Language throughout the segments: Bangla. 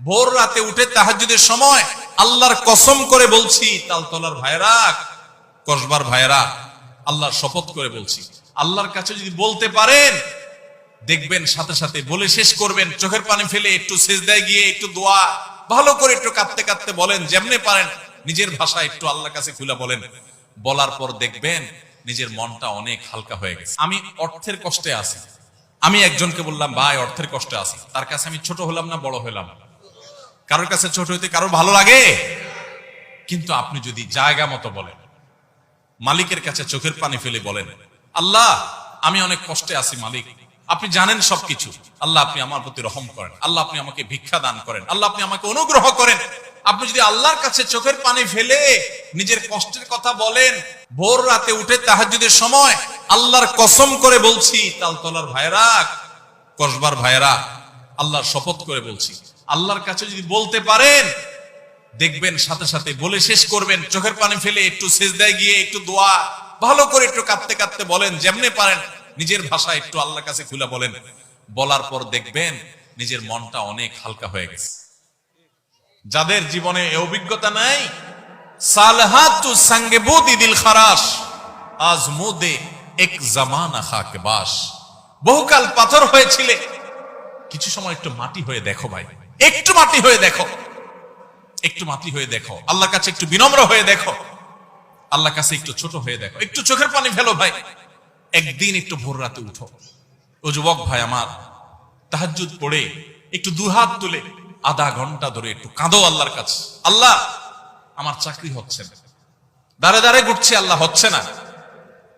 ভোর রাতে উঠে তাহাজ্জুদের সময় আল্লাহর কসম করে বলছি, তালতলার ভাইরা, কসবার ভাইরা, আল্লাহর শপথ করে বলছি, আল্লাহর কাছে যদি বলতে পারেন দেখবেন সাথে সাথে বলে শেষ করবেন, চোখের পানি ফেলে একটু সিজদায় গিয়ে একটু দোয়া ভালো করে একটু কাঁদতে কাঁদতে বলেন, যেমনে পারেন নিজের ভাষায় একটু আল্লাহর কাছে খুলে বলেন। বলার পর দেখবেন নিজের মনটা অনেক হালকা হয়ে গেছে। আমি অর্থের কষ্টে আছি, আমি একজনকে বললাম ভাই অর্থের কষ্টে আছি, তার কাছে আমি ছোট হলাম না বড় হলাম? কারোর কাছে ছোট হইতে কারোর ভালো লাগে? কিন্তু আপনি যদি জায়গা মতো বলেন, মালিকের কাছে চোখের পানি ফেলে বলেন, আল্লাহ আমি অনেক কষ্টে আছি মালিক, আপনি জানেন সবকিছু, আল্লাহ আপনি আমার প্রতি রহম করেন, আল্লাহ আপনি আমাকে ভিক্ষা দান করেন, আল্লাহ আপনি আমাকে অনুগ্রহ করেন। আপনি যদি আল্লাহর কাছে চোখের পানি ফেলে নিজের কষ্টের কথা বলেন, ভোর রাতে উঠে তাহাজ্জুদের সময় আল্লাহর কসম করে বলছি, তালতলার ভাইরা, কসবার ভাইরা, আল্লাহর শপথ করে বলছি, আল্লাহর কাছে যদি বলতে পারেন দেখবেন সাথে সাথে বলে শেষ করবেন, চোখের পানি ফেলে একটু সিজদায় গিয়ে একটু দোয়া ভালো করে একটু কাঁদতে কাঁদতে বলেন, যেমনে পারেন নিজের ভাষায় একটু আল্লাহর কাছে খুলে বলেন। বলার পর দেখবেন নিজের মনটা অনেক হালকা হয়ে গেছে। যাদের জীবনে এই অভিজ্ঞতা নাই, সালহাতু সঙ্গে বুদি দিল খারাস আজমুদে এক জামানা খাকে বাস। বহুকাল পাথর হয়েছিলে, কিছু সময় একটু মাটি হয়ে দেখো ভাই, একটু মাটি হয়ে দেখো, একটু মাটি হয়ে দেখো, আল্লাহর কাছে একটু বিনম্র হয়ে দেখো, আল্লাহর কাছে একটু ছোট হয়ে দেখো, একটু চোখের পানি ফেলো ভাই, একদিন একটু ভোর রাতে উঠো। ও যুবক ভাই আমার, তাহাজ্জুদ পড়ে একটু দুহাত তুলে আধা ঘন্টা ধরে একটু কাঁদো আল্লাহর কাছে, আল্লাহ আমার চাকরি হচ্ছে না, দাঁড়ে দাঁড়ে ঘুরছে, আল্লাহ হচ্ছে না,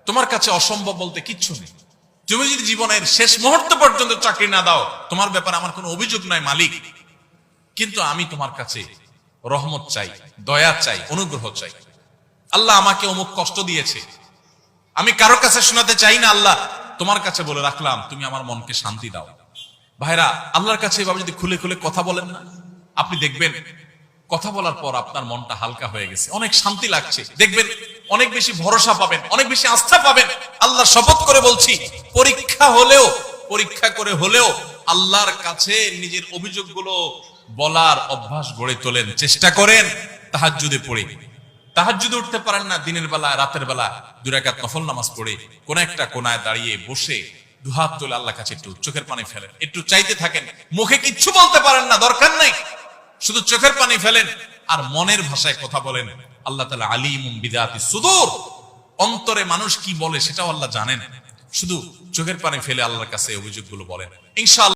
তোমার কাছে অসম্ভব বলতে কিচ্ছু নেই। তুমি যদি জীবনের শেষ মুহূর্ত পর্যন্ত চাকরি না দাও, তোমার ব্যাপারে আমার কোনো অভিযোগ নাই মালিক, কিন্তু আমি তোমার কাছে রহমত চাই, দয়া চাই, অনুগ্রহ চাই। আল্লাহ আমাকে অমুক কষ্ট দিয়েছে, আমি কারোর কাছে শোনাতে চাই না, আল্লাহ তোমার কাছে বলে রাখলাম, তুমি আমার মনকে শান্তি দাও। ভাইরা, আল্লাহর কাছে এভাবে যদি খুলে খুলে কথা বলেন না, আপনি দেখবেন কথা বলার পর আপনার মনটা হালকা হয়ে গেছে, অনেক শান্তি লাগছে, দেখবেন অনেক বেশি ভরসা পাবেন, অনেক বেশি আস্থা পাবেন। আল্লাহ শপথ করে বলছি, পরীক্ষা হলেও, পরীক্ষা করে হলেও আল্লাহর কাছে নিজের অভিযোগগুলো বলার অভ্যাস গড়ে তোলেন, চেষ্টা করেন। তাহাজ্জুদে পড়ে, তাহাজ্জুদে উঠতে পারেন না, দিনের বেলা রাতের বেলা 2 রাকাত নফল নামাজ পড়ে কোন একটা কোনায় দাঁড়িয়ে বসে দুহাত তুলে আল্লাহর কাছে একটু চোখের পানি ফেলেন, একটু চাইতে থাকেন। মুখে কিচ্ছু বলতে পারেন না, দরকার নাই, শুধু চোখের পানি ফেলেন আর মনের ভাষায় কথা বলেন। আল্লাহ তাআলা আলিমুম বিযাতিস সুদূর, অন্তরে মানুষ কি বলে সেটাও আল্লাহ জানেন। শুধু চোখের পানি ফেলে আল্লাহর কাছে অভিযোগগুলো বলেন, ইনশাআল্লাহ।